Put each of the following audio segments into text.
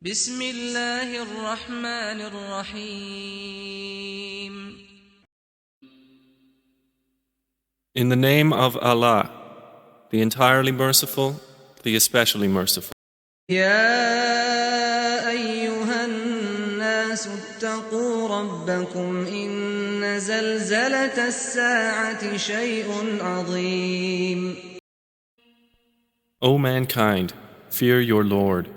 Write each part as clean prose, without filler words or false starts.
بسم الله الرحمن الرحيم. In the name of Allah, the entirely merciful, the especially merciful. يا أيها الناس اتقوا ربكم إن زلزلة الساعة شيء عظيم. O mankind, fear your Lord.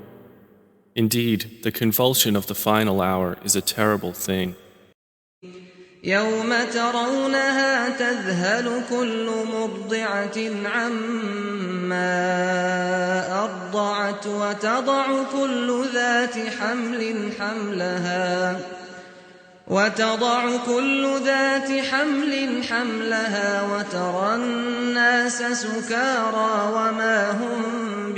Indeed, the convulsion of the final hour is a terrible thing. يوم ترونها تذهل كل مرضعة عما أرضعت وتضع كل ذات حمل حملها وترى الناس سكارى وما هم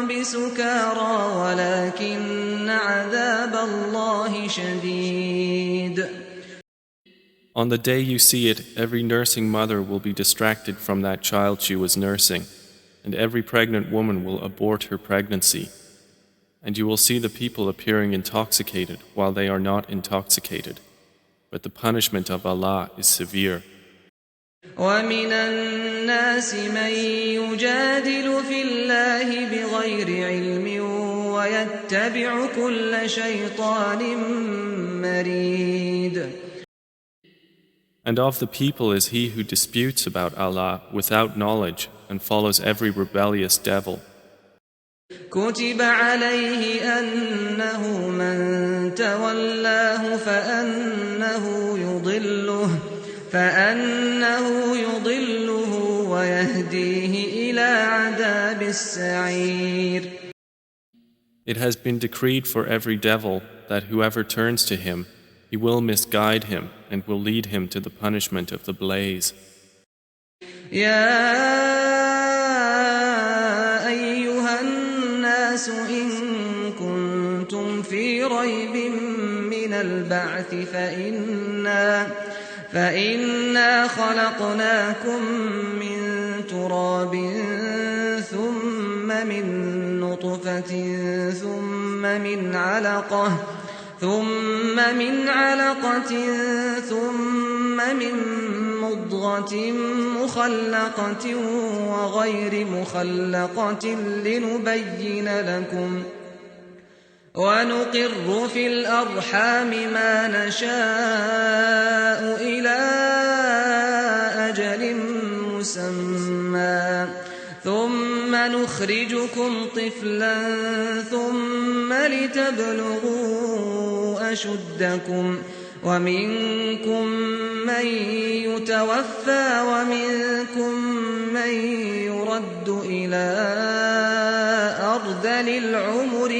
بسكارى ولكن عذاب الله شديد. On the day you see it, every nursing mother will be distracted from that child she was nursing, and every pregnant woman will abort her pregnancy. And you will see the people appearing intoxicated while they are not intoxicated. But the punishment of Allah is severe. ومن الناس من يجادل في الله بغير علم ويتبع كل شيطان مريد. And of the people is he who disputes about Allah without knowledge and follows every rebellious devil. كتب عليه أنه من تولاه فأنه يضله ويهديه إلى عذاب السعير. It has been decreed for every devil that whoever turns to him, he will misguide him and will lead him to the punishment of the blaze. يا أيها الناس إن كنتم في ريب من البعث فإنا خلقناكم من تراب ثم من نطفة ثم من علقة ثم من مضغة مخلقة وغير مخلقة لنبين لكم ونقر في الأرحام ما نشاء إلى أجل مسمى ثم نخرجكم طفلا ثم لتبلغوا أشدكم ومنكم من يتوفى ومنكم من يرد إلى أرذل العمر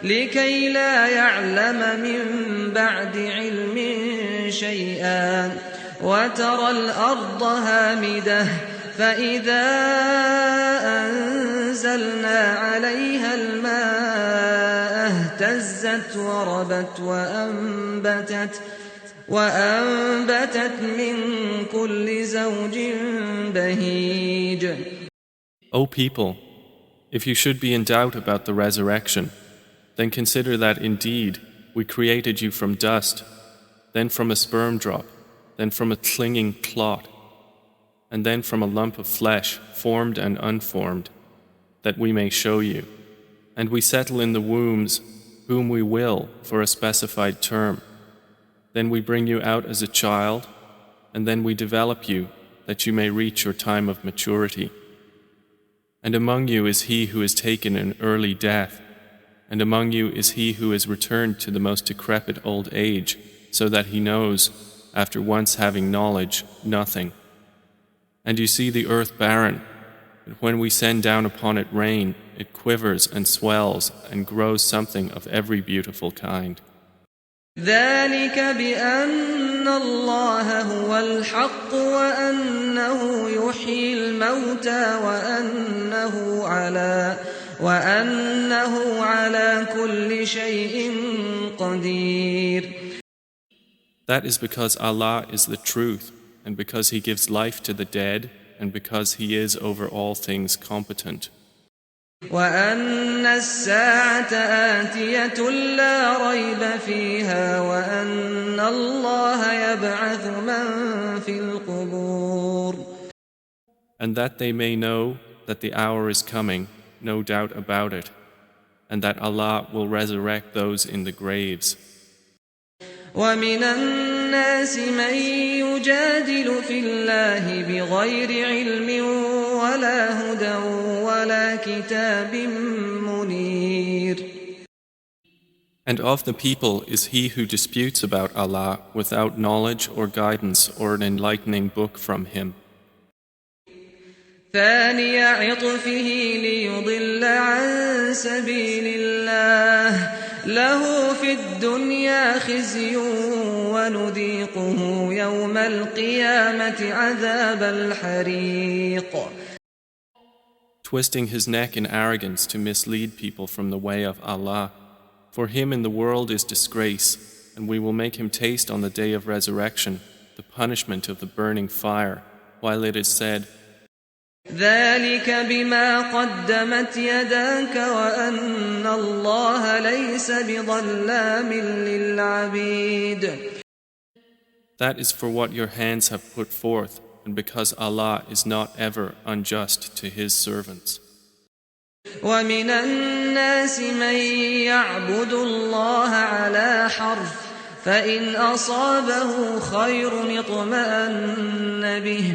لكي لا يعلم من بعد علم شيئا وترى الأرض هامدة فإذا أنزلنا عليها الماء اهتزت وربت وأنبتت من كل زوج بهيج. O people, if you should be in doubt about the resurrection, then consider that indeed we created you from dust, then from a sperm drop, then from a clinging clot, and then from a lump of flesh, formed and unformed, that we may show you. And we settle in the wombs whom we will for a specified term. Then we bring you out as a child, and then we develop you that you may reach your time of maturity. And among you is he who is taken an early death, and among you is he who is returned to the most decrepit old age, so that he knows, after once having knowledge, nothing. And you see the earth barren, but when we send down upon it rain, it quivers and swells and grows something of every beautiful kind. ذلك بأن الله هو الحق وأنه يحيي الموتى وأنه على كل شيء قدير. That is because Allah is the truth, and because He gives life to the dead and because He is over all things competent. وأن الساعة آتية لا ريب فيها وأن الله يبعث من في القبور. And that they may know that the hour is coming, no doubt about it, and that Allah will resurrect those in the graves. ومن الناس من يجادل في الله بغير علم ولا هدى ولا كتاب منير. And of the people is he who disputes about Allah without knowledge or guidance or an enlightening book from Him. ثاني عطفه ليضل عن سبيل الله له في الدنيا خزي ونذيقه يوم القيامة عذاب الحريق. Twisting his neck in arrogance to mislead people from the way of Allah. For him in the world is disgrace, and we will make him taste on the day of resurrection the punishment of the burning fire, while it is said, ذلك بما قدمت يداك وأن الله ليس بظلام للعبيد. That is for what your hands have put forth, and because Allah is not ever unjust to His servants. ومن الناس من يعبد الله على حرف فإن أصابه خير اطمأن به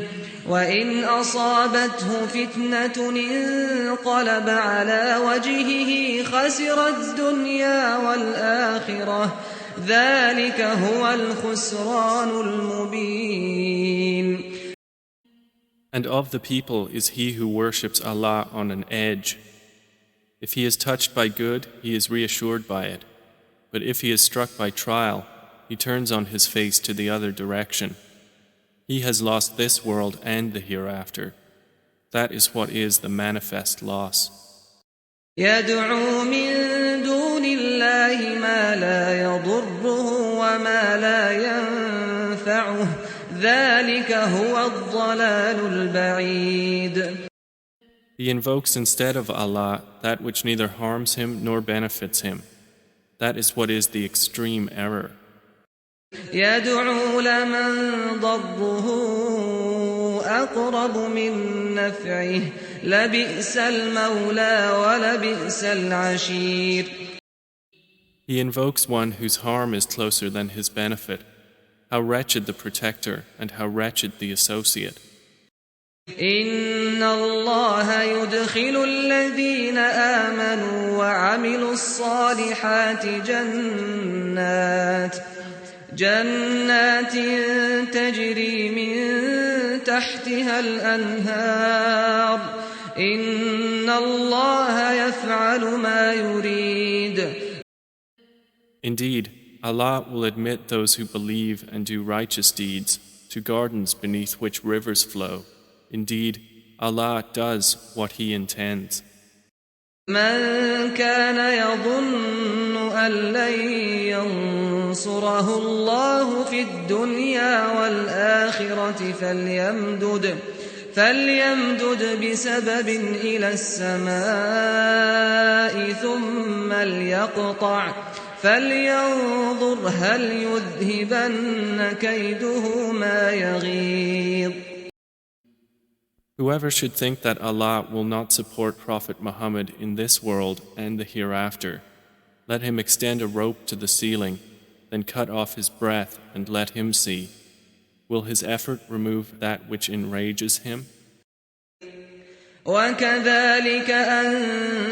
وإن أصابته فتنة انقلب على وجهه خسر الدنيا والآخرة ذلك هو الخسران المبين. And of the people is he who worships Allah on an edge. If he is touched by good, he is reassured by it. But if he is struck by trial, he turns on his face to the other direction. He has lost this world and the hereafter. That is what is the manifest loss. يدعو من دون الله ما لا يضره وما لا ينفعه ذلك هو الضلال البعيد. He invokes instead of Allah that which neither harms him nor benefits him. That is what is the extreme error. يدعو لمن ضره أقرب من نفعه لبئس المولى ولبئس العشير. He invokes one whose harm is closer than his benefit. How wretched the protector and how wretched the associate. إن الله يدخل الذين آمنوا وعملوا الصالحات جنات تجري من تحتها الأنهار إن الله يفعل ما يريد. Indeed, Allah will admit those who believe and do righteous deeds to gardens beneath which rivers flow. Indeed, Allah does what He intends. من كان يظن أن لن ينصره الله في الدنيا والآخرة فليمدد بسبب إلى السماء ثم ليقطع فلينظر هل يذهبن كيده ما يغيظ. Whoever should think that Allah will not support Prophet Muhammad in this world and the hereafter, let him extend a rope to the ceiling, then cut off his breath and let him see. Will his effort remove that which enrages him? وكذلك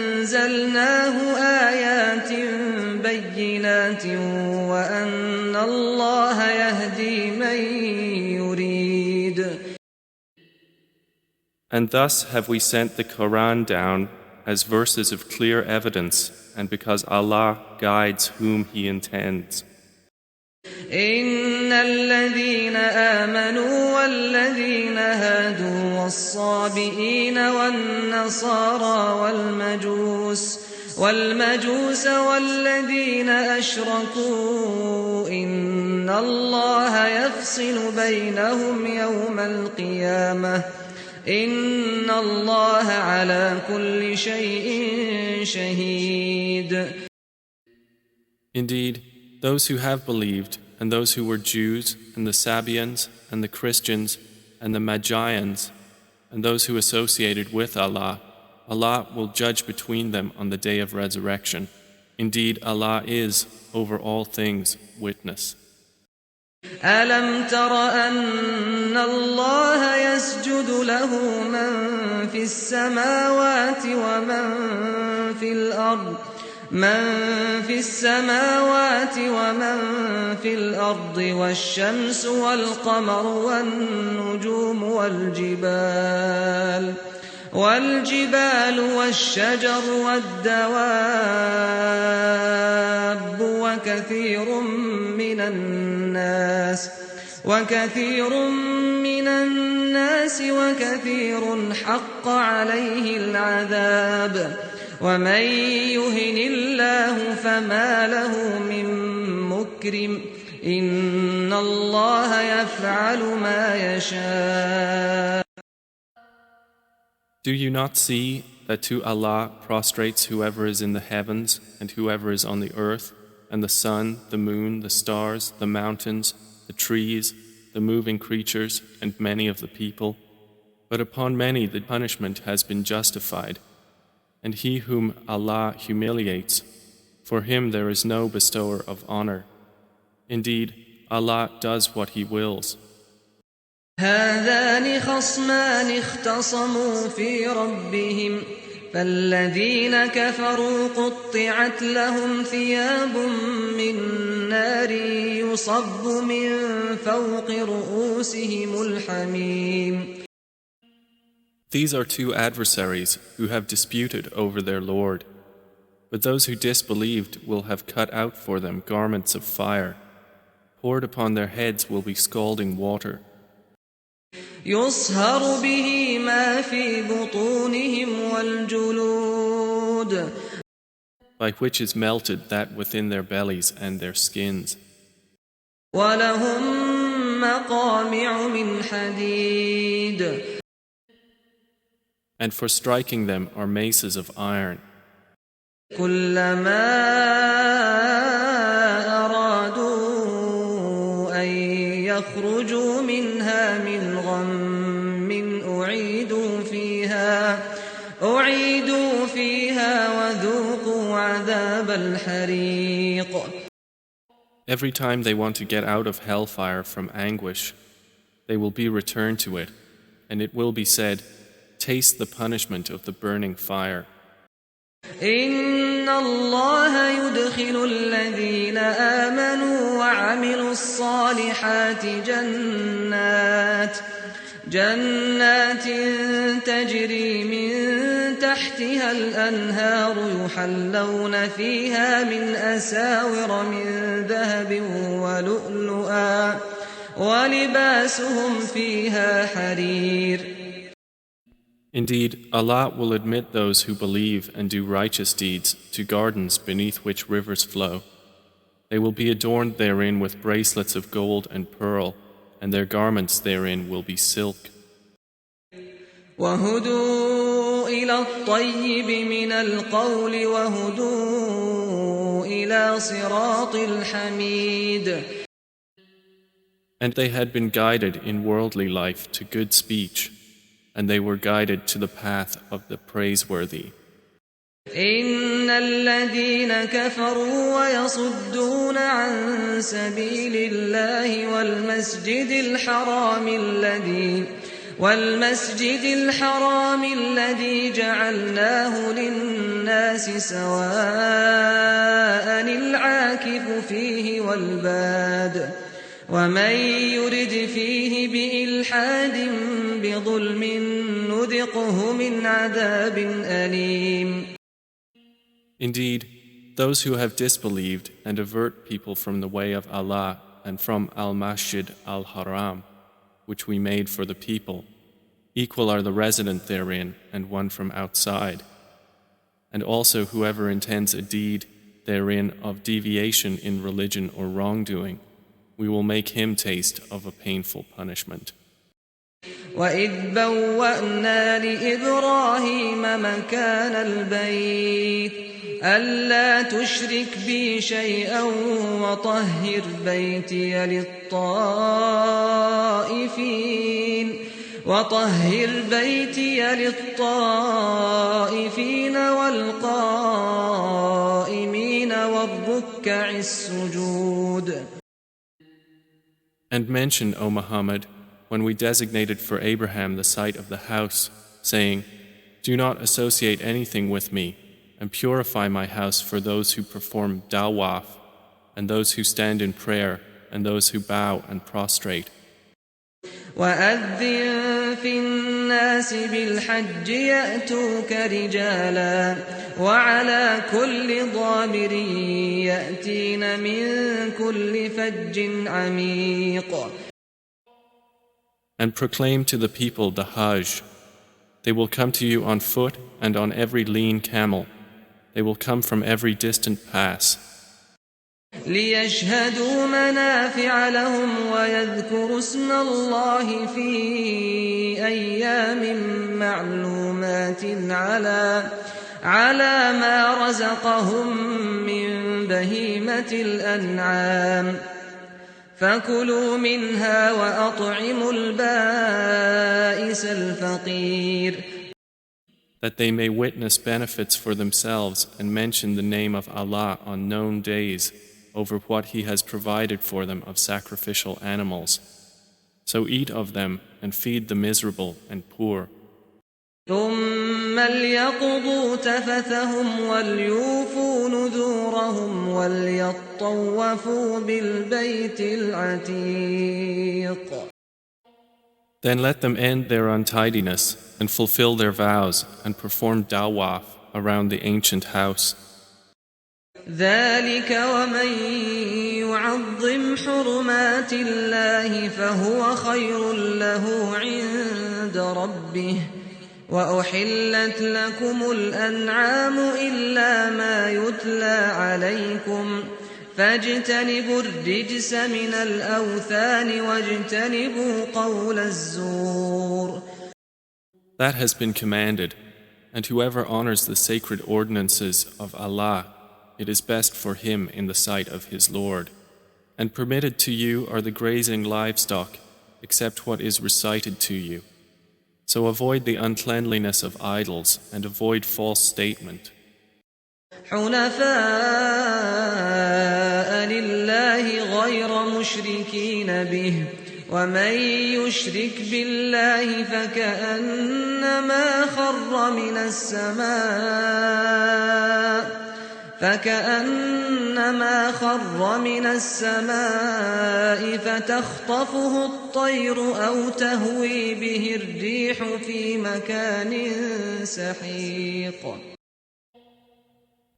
أنزلناه آيات بينات وأن الله يهدي من يريد. And thus have we sent the Quran down as verses of clear evidence, and because Allah guides whom He intends. إن الذين آمنوا والذين هادوا والصابئين والنصارى والمجوس والذين أشركوا إن الله يفصل بينهم يوم القيامة إن الله على كل شيء شهيد. Indeed, those who have believed, and those who were Jews, and the Sabians, and the Christians, and the Magians, and those who associated with Allah, Allah will judge between them on the day of resurrection. Indeed, Allah is, over all things, witness. ألم تر أن الله يسجد له من في السماوات ومن في الأرض والشمس والقمر والنجوم والجبال والشجر والدواب وكثير من الناس وكثير حق عليه العذاب ومن يهن الله فما له من مكرم إن الله يفعل ما يشاء. Do you not see that to Allah prostrates whoever is in the heavens and whoever is on the earth, and the sun, the moon, the stars, the mountains, the trees, the moving creatures, and many of the people? But upon many the punishment has been justified. And he whom Allah humiliates, for him there is no bestower of honor. Indeed, Allah does what He wills. هذان خصمان اختصموا في ربهم فالذين كفروا قطعت لهم ثياب من نار يصب من فوق رؤوسهم الحميم. These are two adversaries who have disputed over their Lord. But those who disbelieved will have cut out for them garments of fire. Poured upon their heads will be scalding water. يصهر به ما في بطونهم والجلود. By which is melted that within their bellies and their skins. ولهم مقامع من حديد. And for striking them are maces of iron. كلما أرادوا أن يخرجوا منها من غم أعيدوا فيها وذوقوا عذاب الحريق. Every time they want to get out of hellfire from anguish, they will be returned to it, and it will be said, taste the punishment of the burning fire. إن الله يدخل الذين آمنوا وعملوا الصالحات جنات تجري من تحتها الأنهار يحلون فيها من أساور من ذهب ولؤلؤا ولباسهم فيها حرير. Indeed, Allah will admit those who believe and do righteous deeds to gardens beneath which rivers flow. They will be adorned therein with bracelets of gold and pearl, and their garments therein will be silk. وهدوا إلى الطيب من القول وهدوا إلى صراط الحميد. And they had been guided in worldly life to good speech, and they were guided to the path of the praiseworthy. إن الذين كفروا ويصدون عن سبيل الله والمسجد الحرام الذي جعلناه للناس سواء العاكف فيه والباد ومن يرد فيه بإلحاد بظلم نذقه من عذاب أليم. Indeed, those who have disbelieved and avert people from the way of Allah and from Al-Masjid Al-Haram, which we made for the people, equal are the resident therein and one from outside. And also whoever intends a deed therein of deviation in religion or wrongdoing, we will make him taste of a painful punishment. وإذ بوأنا لإبراهيم مكان البيت ألا تشرك بي شيئا وطهر بيتي للطائفين والقائمين والركع السجود. And mention, O Muhammad, when we designated for Abraham the site of the house, saying, "Do not associate anything with me, and purify my house for those who perform dawaf, and those who stand in prayer, and those who bow and prostrate." وأذن في الناس بالحج يأتوك رجالا وعلى كل ضامر يأتين من كل فج عميق. And proclaim to the people the Hajj. They will come to you on foot and on every lean camel. They will come from every distant pass. ليشهدوا منافع لهم ويذكروا اسم الله في أيام معلومات على ما رزقهم من بهيمة الأنعام فكلوا منها وأطعموا البائس الفقير. That they may witness benefits for themselves and mention the name of Allah on known days over what He has provided for them of sacrificial animals. So eat of them and feed the miserable and poor. ثم ليقضوا تفثهم وليوفوا نذورهم وليطوفوا بالبيت العتيق. Then let them end their untidiness and fulfill their vows and perform dawaf around the ancient house. ذلك ومن يعظم حرمات الله فهو خير له عند ربه وأحلت لكم الأنعام إلا ما يتلى عليكم فاجتنبوا الرجس من الأوثان واجتنبوا قول الزور. That has been commanded, and whoever honors the sacred ordinances of Allah, it is best for him in the sight of his Lord. And permitted to you are the grazing livestock, except what is recited to you. So avoid the uncleanliness of idols and avoid false statement. حنفاء لله غير مشركين به ومن يشرك بالله فكأنما خر من السماء فتخطفه الطير أو تهوي به الريح في مكان سحيق.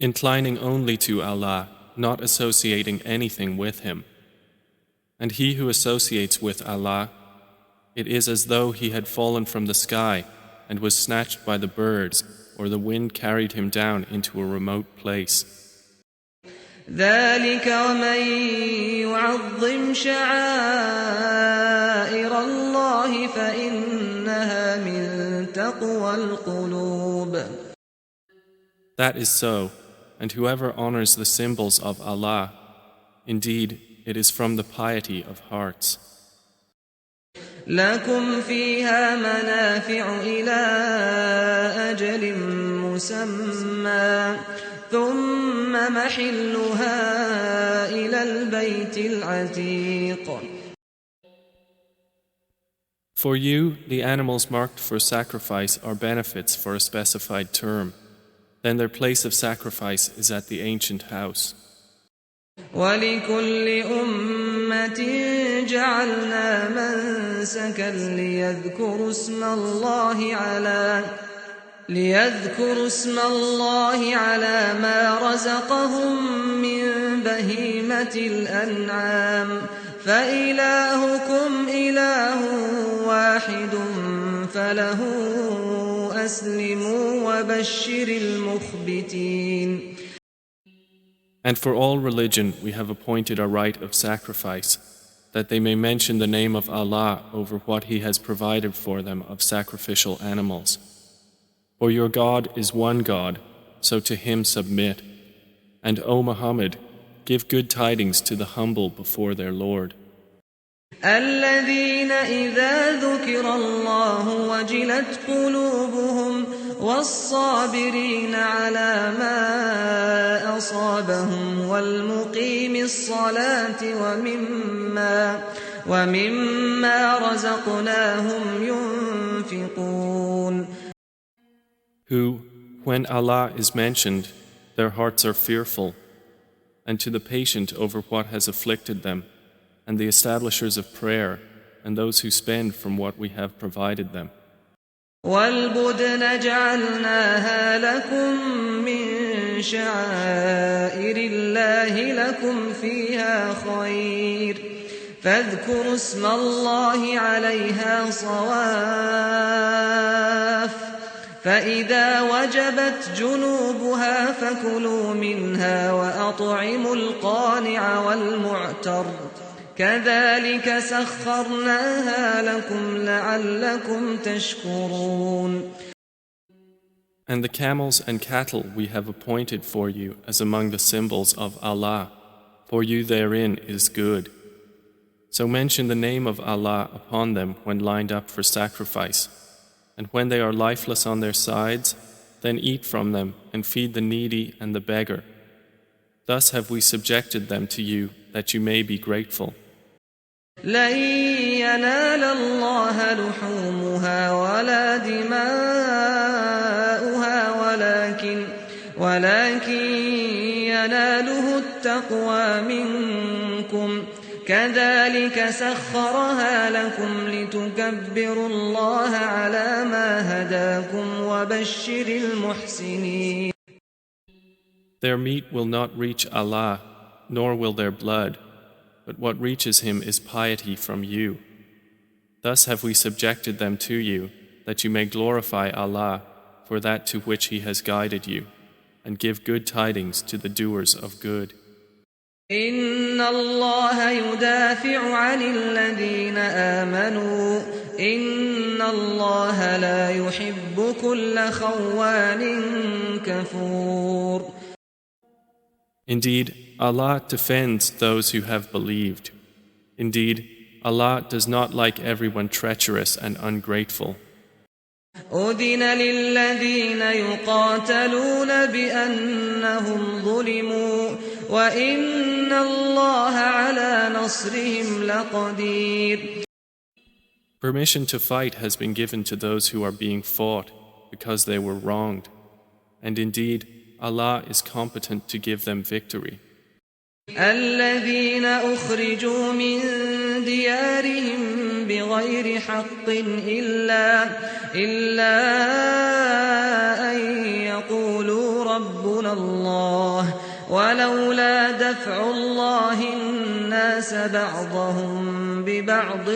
Inclining only to Allah, not associating anything with Him. And he who associates with Allah, it is as though he had fallen from the sky and was snatched by the birds, or the wind carried him down into a remote place. ذلك ومن يعظم شعائر الله فإنها من تقوى القلوب. That is so, and whoever honors the symbols of Allah, indeed, it is from the piety of hearts. لكم فيها منافع إلى أجل مسمى ثم محلها إلى البيت العتيق. For you, the animals marked for sacrifice are benefits for a specified term. Then their place of sacrifice is at the ancient house. ولكل أمة جعلنا منسكا ليذكروا اسم الله على ما رزقهم من بهيمة الأنعام فإلهكم إله واحد فله أسلموا وبشر المخبتين. And for all religion we have appointed a rite of sacrifice, that they may mention the name of Allah over what He has provided for them of sacrificial animals. For your God is one God, so to Him submit. And O Muhammad, give good tidings to the humble before their Lord. الذين إذا ذكر الله وجلت قلوبهم والصابرين على ما أصابهم والمقيم الصلاة ومما رزقناهم ينفقون. Who, when Allah is mentioned, their hearts are fearful, and to the patient over what has afflicted them, and the establishers of prayer, and those who spend from what we have provided them. وَالْبُدْنَ جَعَلْنَاهَا لَكُم مِّن شَعَائِرِ اللَّهِ لَكُمْ فِيهَا خَيْرٌ فاذكروا اسم الله عليها صواف فإذا وجبت جنوبها فكلوا منها وأطعموا القانع والمعتر كذلك سخرناها لكم لعلكم تشكرون. And the camels and cattle we have appointed for you as among the symbols of Allah, for you therein is good. So mention the name of Allah upon them when lined up for sacrifice, and when they are lifeless on their sides, then eat from them and feed the needy and the beggar. Thus have we subjected them to you that you may be grateful. لن ينال الله لحومها ولا دماؤها ولكن يناله التقوى منكم كذلك سخرها لكم لتكبروا الله على ما هداكم وبشر المحسنين. Their meat will not reach Allah, nor will their blood, but what reaches Him is piety from you. Thus have we subjected them to you, that you may glorify Allah for that to which He has guided you, and give good tidings to the doers of good. إن الله يدافع عن الذين آمنوا إن الله لا يحب كل خوان كفور. Indeed, Allah defends those who have believed. Indeed, Allah does not like everyone treacherous and ungrateful. أذن للذين يقاتلون بأنهم ظلموا وإن الله على نصرهم لقدير. Permission to fight has been given to those who are being fought because they were wronged. And indeed, Allah is competent to give them victory. الذين أخرجوا من ديارهم بغير حق إلا أن يقولوا ربنا الله ولولا دفع الله الناس بعضهم ببعض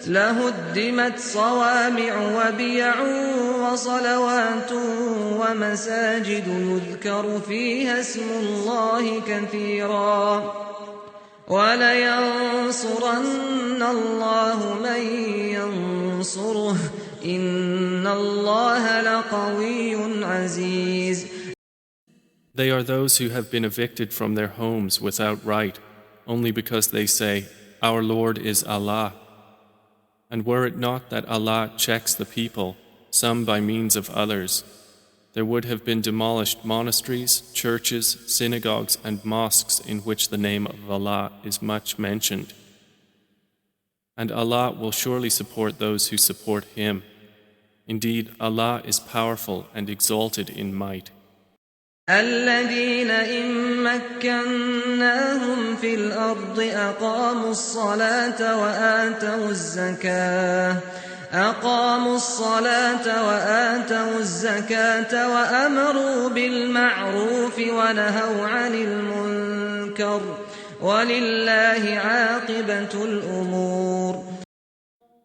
لهدمت صوامع وبيع وصلوات ومساجد يذكر فيها اسم الله كثيرا ولينصرن الله من ينصره إن الله لقوي عزيز. They are those who have been evicted from their homes without right, only because they say, Our Lord is Allah. And were it not that Allah checks the people, some by means of others, there would have been demolished monasteries, churches, synagogues, and mosques in which the name of Allah is much mentioned. And Allah will surely support those who support Him. Indeed, Allah is powerful and exalted in might. الذين إن مكناهم في الأرض أقاموا الصلاة وآتوا الزكاة وأمروا بالمعروف ونهوا عن المنكر ولله عاقبة الأمور.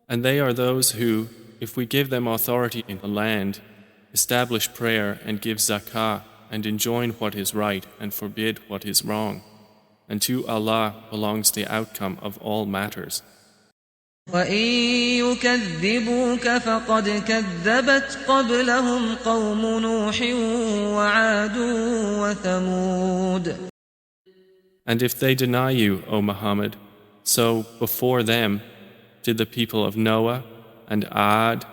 And they are those who, if we give them authority in the land, establish prayer and give zakah, and enjoin what is right and forbid what is wrong. and to Allah belongs the outcome of all matters. وَإِن يُكَذِّبُوكَ فَقَدْ كَذَّبَتْ قَبْلَهُمْ قَوْمُ نُوحٍ وَعَادٌ وَثَمُودَ. And if they deny you, O Muhammad, so before them did the people of Noah and Ad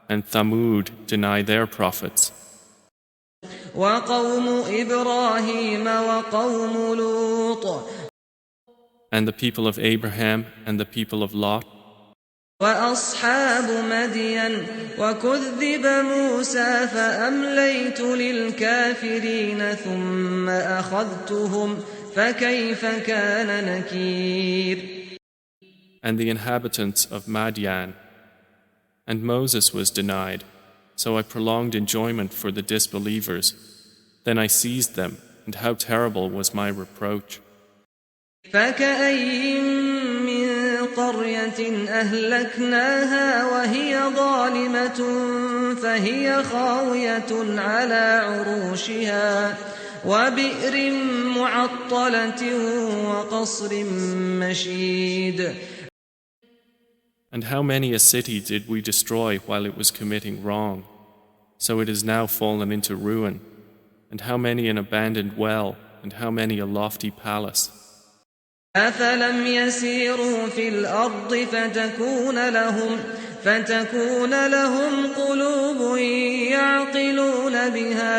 and Thamud deny their prophets. وَقَوْمُ إِبْرَاهِيمَ وَقَوْمُ لُوطٍ. And the people of Abraham and the people of Lot. وَأَصْحَابُ مَدْيَنَ وَكُذِّبَ مُوسَى فَأَمْلَيْتُ لِلْكَافِرِينَ ثُمَّ أَخَذْتُهُمْ فَكَيْفَ كَانَ نَكِيرِ. And the inhabitants of Madian. And Moses was denied, so I prolonged enjoyment for the disbelievers. Then I seized them, and how terrible was my reproach. فَكَأَيِّن مِّن قَرْيَةٍ أَهْلَكْنَاهَا وَهِيَ ظَالِمَةٌ فَهِيَ خَاوِيَةٌ عَلَى عُرُوشِهَا وَبِئْرٍ مُّعَطَّلَةٍ وَقَصْرٍ مَّشِيدٍ. And how many a city did we destroy while it was committing wrong, so it is now fallen into ruin, and how many an abandoned well, and how many a lofty palace. أَفَلَمْ يَسِيرُوا فِي الْأَرْضِ فتكون لهم قلوب يعقلون بها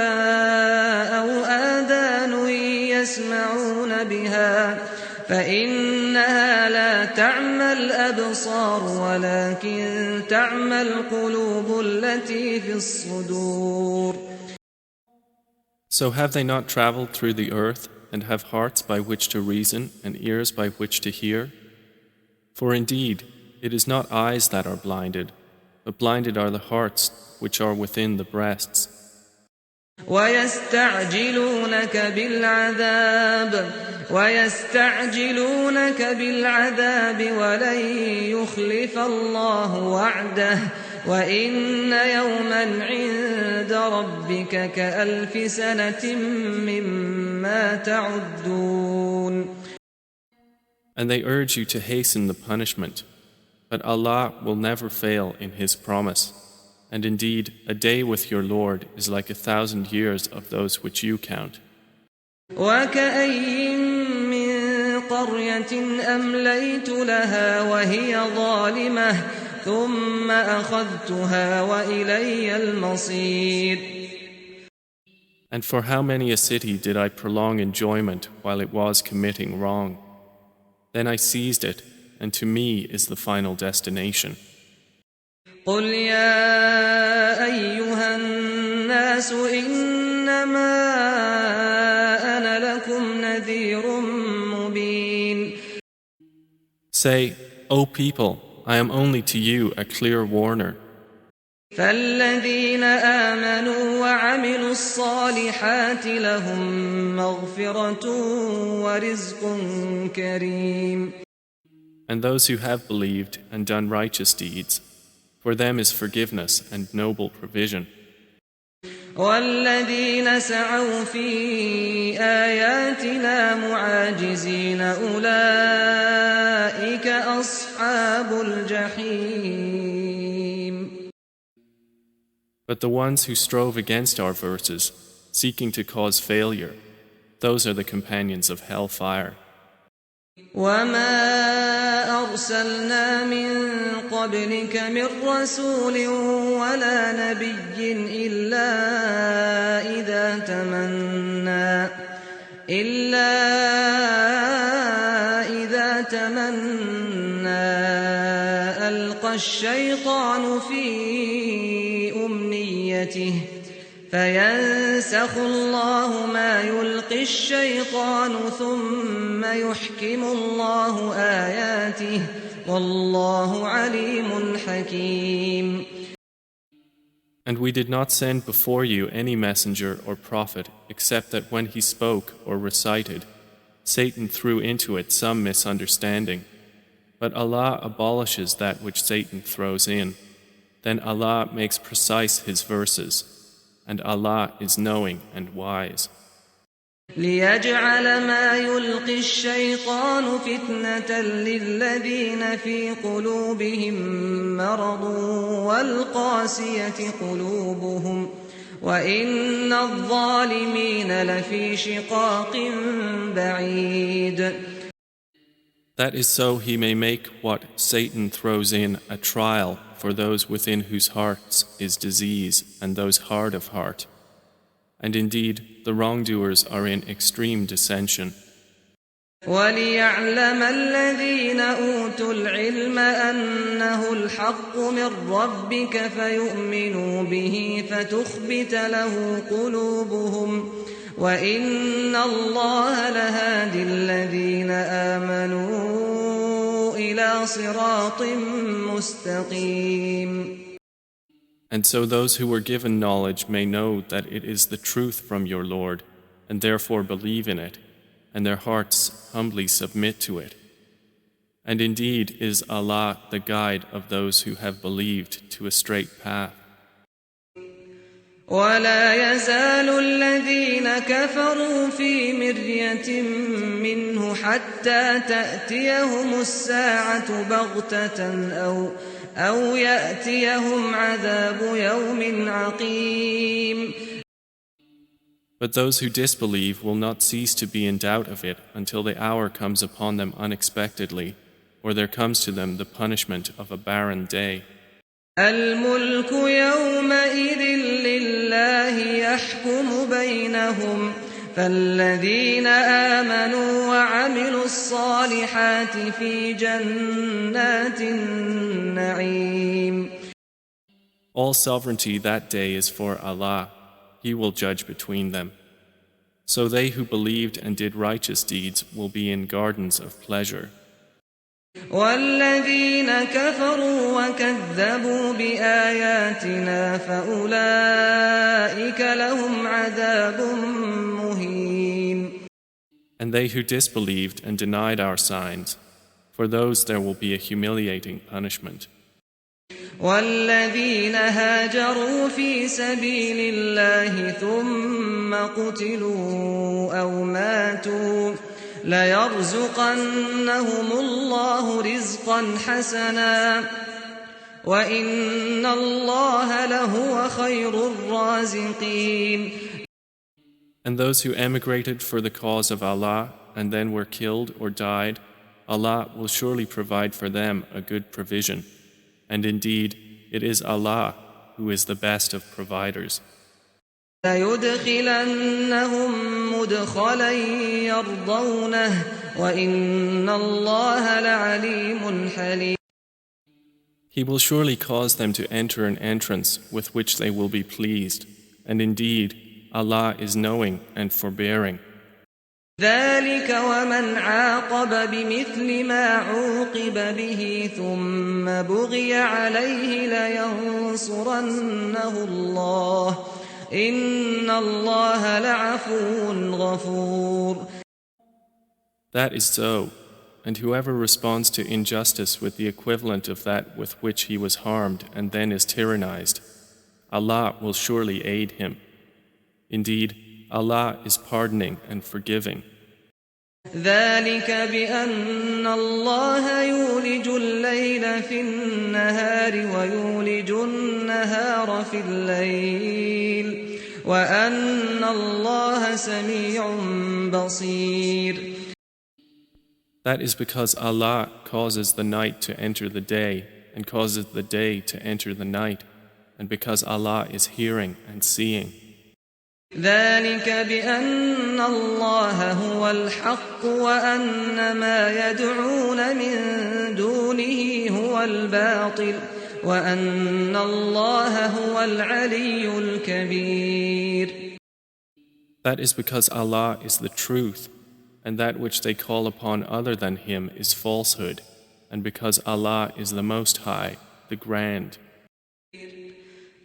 أو آذان يسمعون بها فإنها لا تعمى الأبصار ولكن تعمى القلوب التي في الصدور. So have they not traveled through the earth and have hearts by which to reason and ears by which to hear? For indeed, it is not eyes that are blinded, but blinded are the hearts which are within the breasts. وَيَسْتَعْجِلُونَكَ بِالْعَذَابِ وَلَن يُخْلِفَ اللَّهُ وَعْدَهُ وَإِنَّ يَوْمًا عِندَ رَبِّكَ كَأَلْفِ سَنَةٍ مِّمَّا تَعُدُّونَ. And they urge you to hasten the punishment, but Allah will never fail in His promise. And indeed, a day with your Lord is like 1,000 years of those which you count. وَكَأَيِّن مِّن قَرْيَةٍ أَمْلَيْتُ لَهَا وَهِيَ ظَالِمَةٌ ثُمَّ أَخَذْتُهَا وَإِلَيَّ الْمَصِيرُ. And for how many a city did I prolong enjoyment while it was committing wrong? Then I seized it, and to me is the final destination. قُلْ يَا أَيُّهَا النَّاسُ إِنَّمَا أَنَا لَكُمْ نَذِيرٌ مُّبِينٌ. Say, O people, I am only to you a clear warner. فَالَّذِينَ آمَنُوا وَعَمِلُوا الصَّالِحَاتِ لَهُم مَّغْفِرَةٌ وَرِزْقٌ كَرِيمٌ. And those who have believed and done righteous deeds, for them is forgiveness and noble provision. وَالَّذِينَ سَعَوْا فِي آيَاتِنَا مُعَاجِزِينَ أُولَئِكَ أَصْحَابُ الْجَحِيمِ. But the ones who strove against our verses, seeking to cause failure, those are the companions of hellfire. وَمَا أَرْسَلْنَا مِن قَبْلِكَ مِن رَّسُولٍ وَلَا نَبِيٍّ إِلَّا إِذَا تَمَنَّىٰ أَلْقَى الشَّيْطَانُ فِي أُمْنِيَّتِهِ فَيَنسَخُ اللَّهُ مَا يُلْقِي الشَّيْطَانُ ثُمَّ يُحْكِمُ اللَّهُ آيَاتِهِ وَاللَّهُ عَلِيمٌ حَكِيمٌ. And we did not send before you any messenger or prophet except that when he spoke or recited, Satan threw into it some misunderstanding. But Allah abolishes that which Satan throws in. Then Allah makes precise His verses, and Allah is knowing and wise. ليجعل ما يلقي الشيطان فتنة للذين في قلوبهم مرض والقاسية قلوبهم وإن الظالمين لفي شقاق بعيد. That is so he may make what Satan throws in a trial for those within whose hearts is disease and those hard of heart. And indeed, the wrongdoers are in extreme dissension. وَلِيَعْلَمَ الَّذِينَ أُوتُوا الْعِلْمَ أَنَّهُ الْحَقُّ مِنْ رَبِّكَ فَيُؤْمِنُوا بِهِ فَتُخْبِتَ لَهُ قُلُوبُهُمْ وَإِنَّ اللَّهَ لَهَادِ الَّذِينَ آمَنُوا إِلَى صِرَاطٍ مُسْتَقِيمٍ. And so those who were given knowledge may know that it is the truth from your Lord, and therefore believe in it, and their hearts humbly submit to it. And indeed is Allah the guide of those who have believed to a straight path. ولا يزال الذين كفروا في مرية منه حتى تأتيهم الساعة بغتة أو يأتيهم عذاب يوم عقيم. But those who disbelieve will not cease to be in doubt of it until the hour comes upon them unexpectedly, or there comes to them the punishment of a barren day. الملك يومئذ لله يحكم بينهم فالذين آمنوا وعملوا الصالحات في جنات النعيم. All sovereignty that day is for Allah. He will judge between them. So they who believed and did righteous deeds will be in gardens of pleasure. والذين كفروا وكذبوا بآياتنا فأولئك لهم عذاب مهين. And they who disbelieved and denied our signs, for those there will be a humiliating punishment. والذين هاجروا في سبيل الله ثم قتلوا أو ماتوا ليرزقنهم الله رزقا حسنا وإن الله لهو خير الرازقين. And those who emigrated for the cause of Allah and then were killed or died, Allah will surely provide for them a good provision. And indeed, it is Allah who is the best of providers. ليدخلنهم مدخلا يرضونه وإن الله لعليم حليم. He will surely cause them to enter an entrance with which they will be pleased. And indeed, Allah is knowing and forbearing. ذلك ومن عاقب بمثل ما عوقب به ثم بغي عليه لينصرنه الله إن الله لعفو غفور. That is so, and whoever responds to injustice with the equivalent of that with which he was harmed and then is tyrannized, Allah will surely aid him. Indeed, Allah is pardoning and forgiving. ذلك بأن الله يولج الليل في النهار ويولج النهار في الليل وأن الله سميع بصير. That is because Allah causes the night to enter the day and causes the day to enter the night, and because Allah is hearing and seeing. ذلك بأن الله هو الحق وأن ما يدعون من دونه هو الباطل وأن الله هو العلي الكبير. That is because Allah is the truth, and that which they call upon other than Him is falsehood, and because Allah is the Most High, the Grand.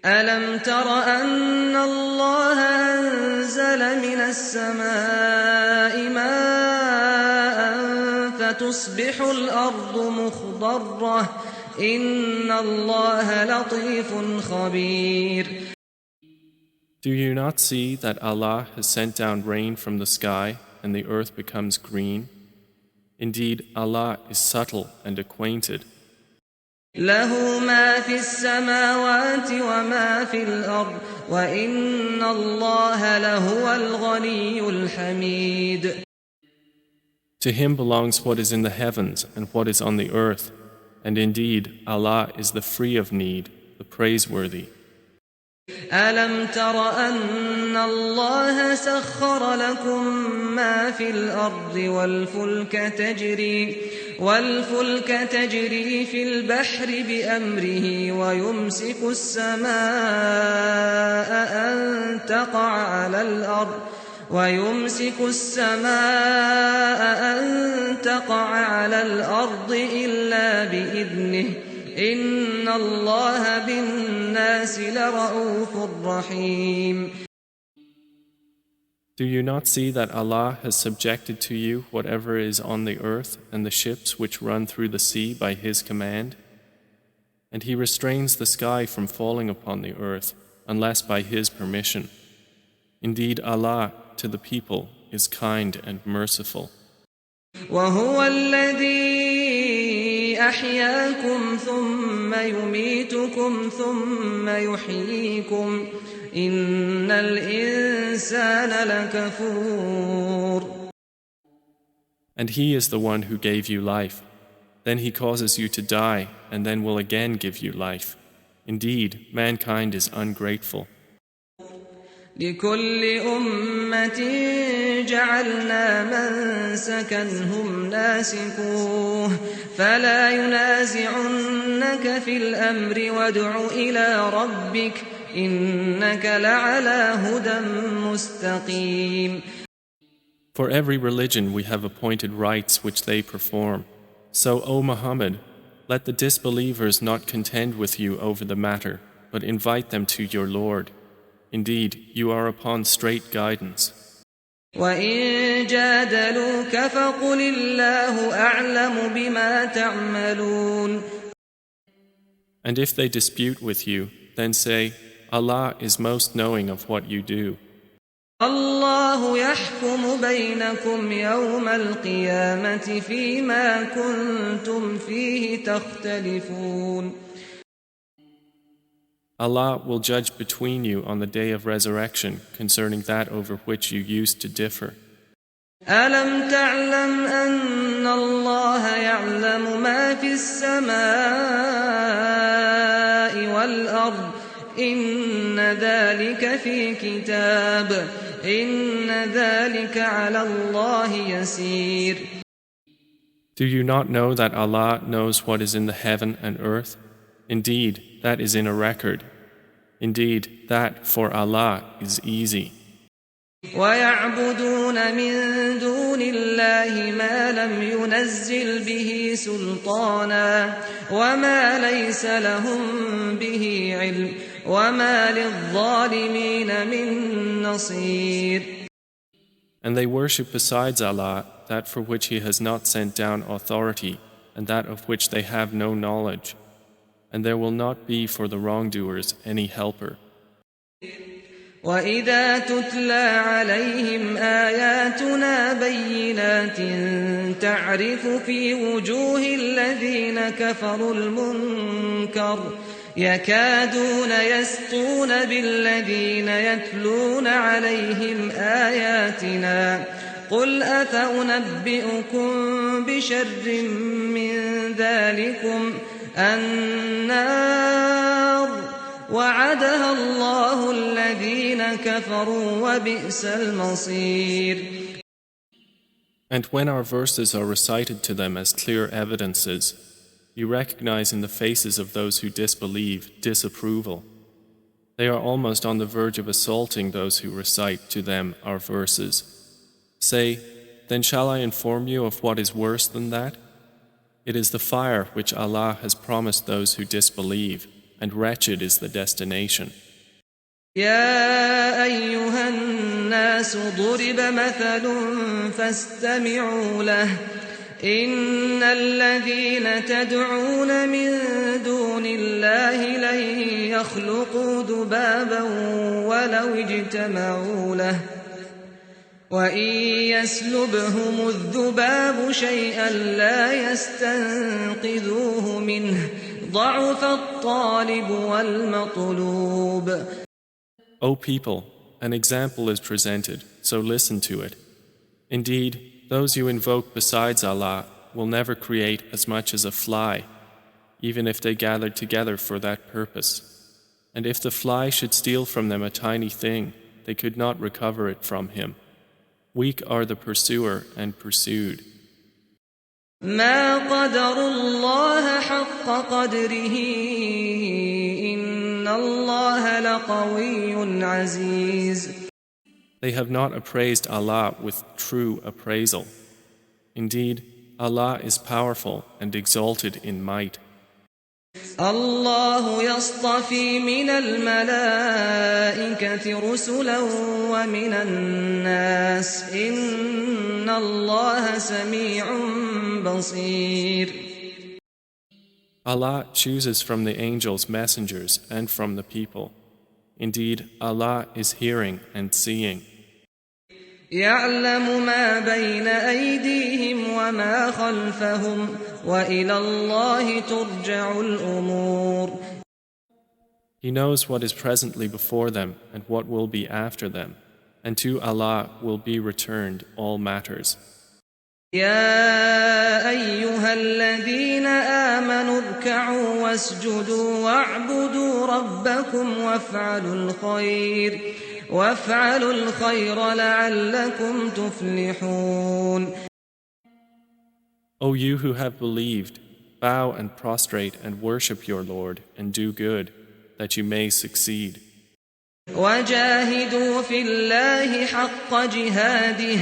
ألم تر أن الله أنزل من السماء ماء فتصبح الأرض مخضرة إن الله لطيف خبير. Do you not see that Allah has sent down rain from the sky and the earth becomes green? Indeed, Allah is subtle and acquainted. له ما في السماوات وما في الأرض وإن الله لهو الغني الحميد. To him belongs what is in the heavens and what is on the earth, and indeed Allah is the free of need, the praiseworthy. ألم تر أن الله سخر لكم ما في الأرض والفلك تجري في البحر بأمره ويمسك السماء أن تقع على الأرض إلا بإذنه إن الله بالناس لرءوف رحيم. Do you not see that Allah has subjected to you whatever is on the earth and the ships which run through the sea by His command? And He restrains the sky from falling upon the earth unless by His permission. Indeed, Allah to the people is kind and merciful. وهو الذي أحياكم ثم يميتكم ثم يحييكم إن الإنسان لكفور. And He is the one who gave you life. Then He causes you to die and then will again give you life. Indeed, mankind is ungrateful. لكل أمة جعلنا منسكا هم ناسكوه فلا ينازعنك في الأمر وادع إلى ربك إنك لعلى هدى مستقيم. For every religion we have appointed rites which they perform. So, O Muhammad, let the disbelievers not contend with you over the matter, but invite them to your Lord. Indeed, you are upon straight guidance. وَإِن جَادَلُوكَ فَقُلِ اللَّهُ أَعْلَمُ بِمَا تَعْمَلُونَ. And if they dispute with you, then say, Allah is most knowing of what you do. الله يحكم بينكم يوم القيامة فيما كنتم فيه تختلفون. Allah will judge between you on the day of resurrection concerning that over which you used to differ. ألم تعلم أن الله يعلم ما في السماء والأرض إن ذلك في كتاب إن ذلك على الله يسير. Do you not know that Allah knows what is in the heaven and earth? Indeed, that is in a record. Indeed, that for Allah is easy. ويعبدون من دون الله ما لم ينزل به سلطانا وما ليس لهم به علم وما للظالمين من نصير. And they worship besides Allah that for which He has not sent down authority and that of which they have no knowledge. And there will not be for the wrongdoers any helper. وَإِذَا تُتْلَى عَلَيْهِمْ آيَاتُنَا بَيِّنَاتٍ تَعْرِفُ فِي وُجُوهِ الَّذِينَ كَفَرُوا الْمُنكَرَ يَكَادُونَ يَسْطُونَ بِالَّذِينَ يَتْلُونَ عَلَيْهِمْ آيَاتِنَا قُلْ أَفَأُنَبِّئُكُم بِشَرٍّ مِّن ذَلِكُمْ النار وعدها الله الذين كفروا وبئس المصير. And when our verses are recited to them as clear evidences, you recognize in the faces of those who disbelieve disapproval. They are almost on the verge of assaulting those who recite to them our verses. Say, then shall I inform you of what is worse than that? It is the fire which Allah has promised those who disbelieve, and wretched is the destination. يا أيها الناس ضرب مثل فاستمعوا له إن الذين تدعون من دون الله لن يخلقوا ذبابا ولو اجتمعوا له وإن يسلبهم الذباب شيئا لا يستنقذوه منه ضعف الطالب والمطلوب. O people, an example is presented, so listen to it. Indeed, those you invoke besides Allah will never create as much as a fly, even if they gathered together for that purpose. And if the fly should steal from them a tiny thing, they could not recover it from him. Weak are the pursuer and pursued. ما قدر الله حق قدره إن الله لقوي عزيز. They have not appraised Allah with true appraisal. Indeed, Allah is powerful and exalted in might. الله يصطفي من الملائكة رسلا ومن الناس إن الله سميع بصير. Allah chooses from the angels messengers and from the people. Indeed, Allah is hearing and seeing. يعلم ما بين أيديهم وما خلفهم وإلى الله ترجع الأمور. He knows what is presently before them and what will be after them, and to Allah will be returned all matters. يا أيها الذين آمنوا اركعوا واسجدوا واعبدوا ربكم وافعلوا الخير لعلكم تفلحون. O you who have believed, bow and prostrate and worship your Lord and do good, that you may succeed. وجاهدوا في الله حق جهاده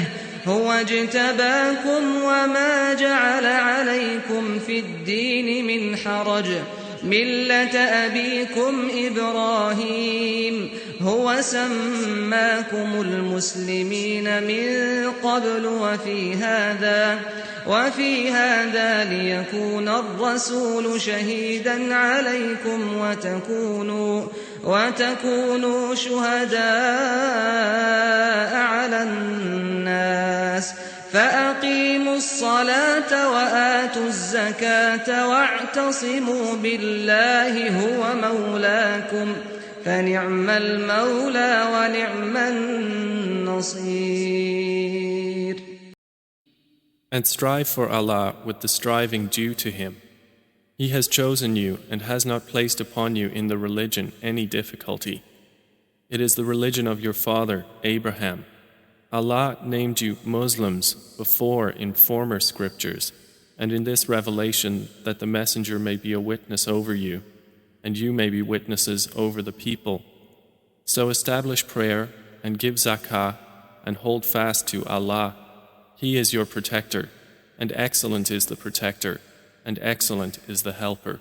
هو اجتباكم وما جعل عليكم في الدين من حرج ملة أبيكم إبراهيم هو سماكم المسلمين من قبل وفي هذا ليكون الرسول شهيدا عليكم وتكونوا شهداء على الناس فأقيموا الصلاة وآتوا الزكاة واعتصموا بالله هو مولاكم فنعم المولى ونعم النصير. And strive for Allah with the striving due to Him. He has chosen you and has not placed upon you in the religion any difficulty. It is the religion of your father, Abraham. Allah named you Muslims before in former scriptures, and in this revelation that the messenger may be a witness over you, and you may be witnesses over the people. So establish prayer and give zakah and hold fast to Allah. He is your protector, and excellent is the protector, and excellent is the helper.